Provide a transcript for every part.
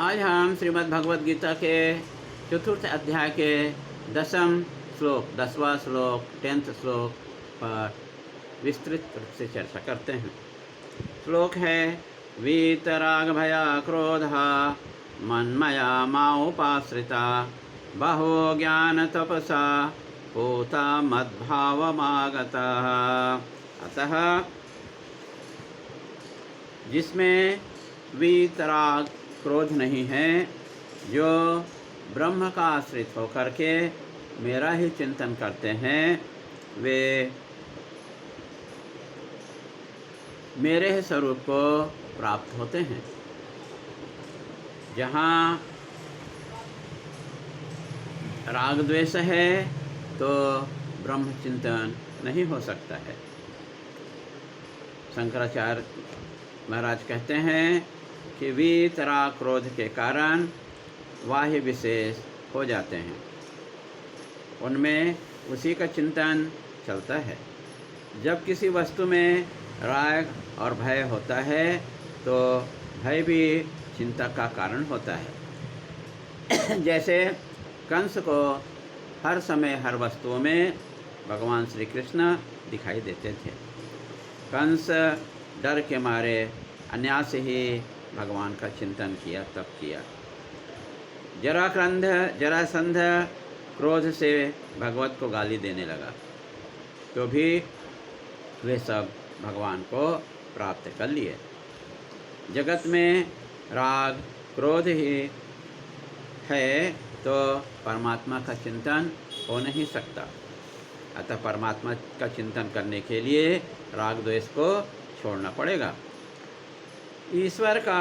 आज हम श्रीमद् भगवद गीता के चतुर्थ अध्याय के 10वां श्लोक 10th श्लोक पर विस्तृत रूप से चर्चा करते हैं। श्लोक है वीतराग भया क्रोध मन्मया माउपाश्रिता बहो ज्ञान तपसा पूता मद्भावमागता। अतः जिसमें वीतराग क्रोध नहीं है, जो ब्रह्म का आश्रित होकर के मेरा ही चिंतन करते हैं, वे मेरे ही स्वरूप को प्राप्त होते हैं। जहाँ राग द्वेष है तो ब्रह्म चिंतन नहीं हो सकता है। शंकराचार्य महाराज कहते हैं कि वीतराग क्रोध के कारण बाह्य विशेष हो जाते हैं, उनमें उसी का चिंतन चलता है। जब किसी वस्तु में राग और भय होता है तो भय भी चिंता का कारण होता है। जैसे कंस को हर समय हर वस्तुओं में भगवान श्री कृष्ण दिखाई देते थे। कंस डर के मारे अन्यास ही भगवान का चिंतन किया, तप किया। जरासंध क्रोध से भगवत को गाली देने लगा, तो भी वे सब भगवान को प्राप्त कर लिए। जगत में राग क्रोध ही है तो परमात्मा का चिंतन हो नहीं सकता। अतः परमात्मा का चिंतन करने के लिए राग द्वेष को छोड़ना पड़ेगा। ईश्वर का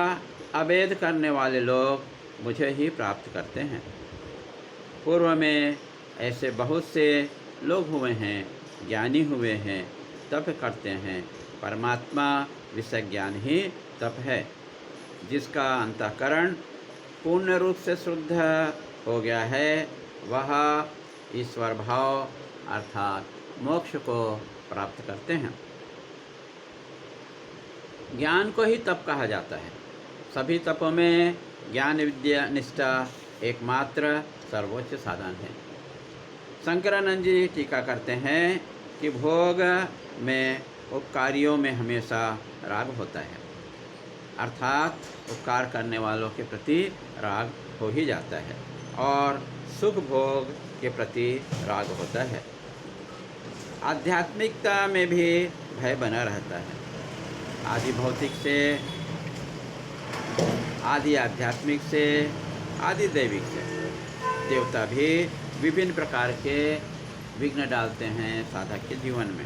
अभेद करने वाले लोग मुझे ही प्राप्त करते हैं। पूर्व में ऐसे बहुत से लोग हुए हैं, ज्ञानी हुए हैं, तप करते हैं। परमात्मा विषय ज्ञान ही तप है। जिसका अंतःकरण पूर्ण रूप से शुद्ध हो गया है, वह ईश्वर भाव अर्थात मोक्ष को प्राप्त करते हैं। ज्ञान को ही तप कहा जाता है। सभी तपों में ज्ञान विद्या निष्ठा एकमात्र सर्वोच्च साधन है। शंकरानंद जी टीका करते हैं कि भोग में उपकारियों में हमेशा राग होता है, अर्थात उपकार करने वालों के प्रति राग हो ही जाता है, और सुख भोग के प्रति राग होता है। आध्यात्मिकता में भी भय बना रहता है। आदि भौतिक से, आदि आध्यात्मिक से, आदि दैविक से देवता भी विभिन्न प्रकार के विघ्न डालते हैं साधक के जीवन में।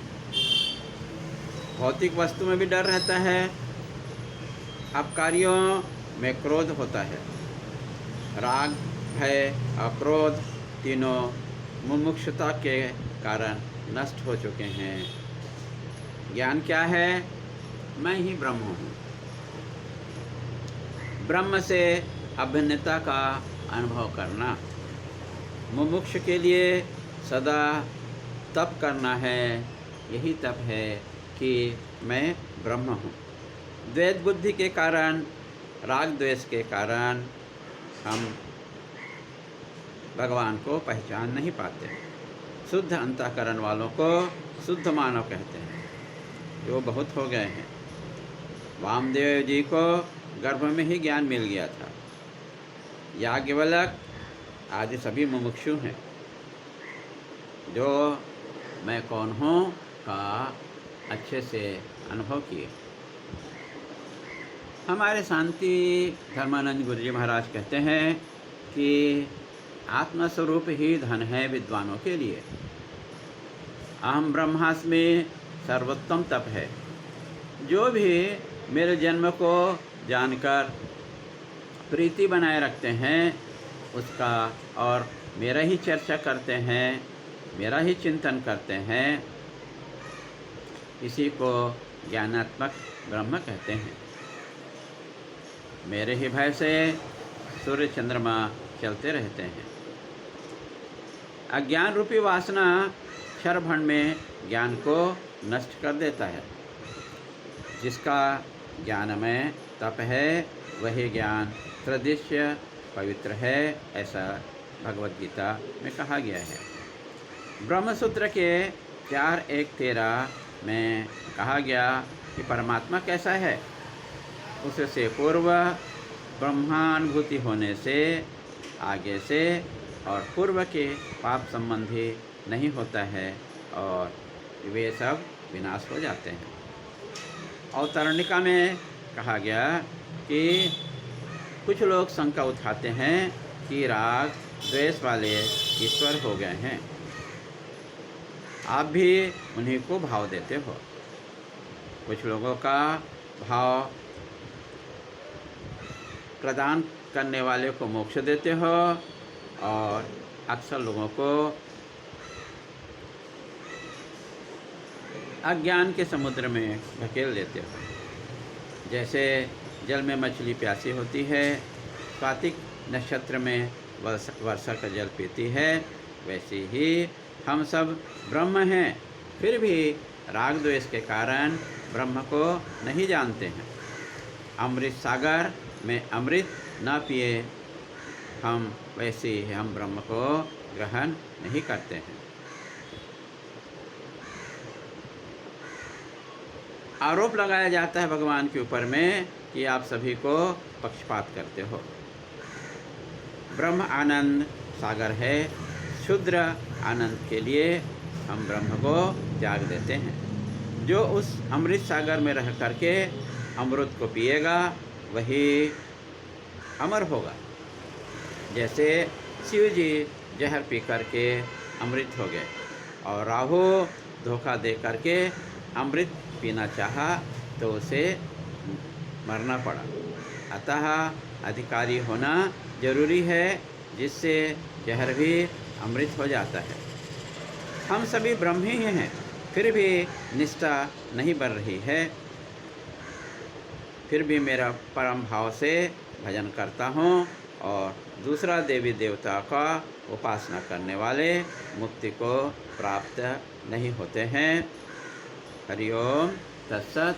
भौतिक वस्तु में भी डर रहता है। अपकारियों में क्रोध होता है। राग, भय और क्रोध तीनों मुमुक्षुता के कारण नष्ट हो चुके हैं। ज्ञान क्या है? मैं ही ब्रह्म हूँ। ब्रह्म से अभिन्नता का अनुभव करना। मुमुक्ष के लिए सदा तप करना है। यही तप है कि मैं ब्रह्म हूँ। द्वैत बुद्धि के कारण, राग द्वेष के कारण हम भगवान को पहचान नहीं पाते। शुद्ध अंतःकरण वालों को शुद्ध मानव कहते हैं, जो बहुत हो गए हैं। वामदेव जी को गर्भ में ही ज्ञान मिल गया था। याज्ञवल्क आदि सभी मुमुक्षु हैं, जो मैं कौन हूँ का अच्छे से अनुभव किए। हमारे शांति धर्मानंद गुरु जी महाराज कहते हैं कि आत्मस्वरूप ही धन है विद्वानों के लिए। अहम ब्रह्मास्मि सर्वोत्तम तप है। जो भी मेरे जन्म को जानकर प्रीति बनाए रखते हैं उसका, और मेरा ही चर्चा करते हैं, मेरा ही चिंतन करते हैं, इसी को ज्ञानात्मक ब्रह्म कहते हैं। मेरे ही भय से सूर्य चंद्रमा चलते रहते हैं। अज्ञान रूपी वासना क्षरभंड में ज्ञान को नष्ट कर देता है। जिसका ज्ञान में तप है, वही ज्ञान सदृश्य पवित्र है, ऐसा भगवद गीता में कहा गया है। ब्रह्मसूत्र के 4:1-13 में कहा गया कि परमात्मा कैसा है। उससे पूर्व ब्रह्मानुभूति होने से, आगे से और पूर्व के पाप संबंधी नहीं होता है और वे सब विनाश हो जाते हैं। अवतरणिका में कहा गया कि कुछ लोग शंका उठाते हैं कि राग द्वेष वाले ईश्वर हो गए हैं। आप भी उन्हीं को भाव देते हो। कुछ लोगों का भाव प्रदान करने वाले को मोक्ष देते हो और अक्सर लोगों को अज्ञान के समुद्र में धकेल देते हो। जैसे जल में मछली प्यासी होती है, कार्तिक नक्षत्र में वर्षा का जल पीती है, वैसे ही हम सब ब्रह्म हैं, फिर भी राग द्वेष के कारण ब्रह्म को नहीं जानते हैं। अमृत सागर में अमृत न पिए हम, वैसे ही हम ब्रह्म को ग्रहण नहीं करते हैं। आरोप लगाया जाता है भगवान के ऊपर में कि आप सभी को पक्षपात करते हो। ब्रह्म आनंद सागर है, शुद्र आनंद के लिए हम ब्रह्म को त्याग देते हैं। जो उस अमृत सागर में रह करके अमृत को पिएगा वही अमर होगा। जैसे शिव जी जहर पी करके अमृत हो गए और राहु धोखा दे करके अमृत पीना चाहा तो उसे मरना पड़ा। अतः अधिकारी होना जरूरी है, जिससे जहर भी अमृत हो जाता है। हम सभी ब्रह्म ही हैं, फिर भी निष्ठा नहीं बन रही है। फिर भी मेरा परम भाव से भजन करता हूँ और दूसरा देवी देवता का उपासना करने वाले मुक्ति को प्राप्त नहीं होते हैं। हरि ओम तत्सत।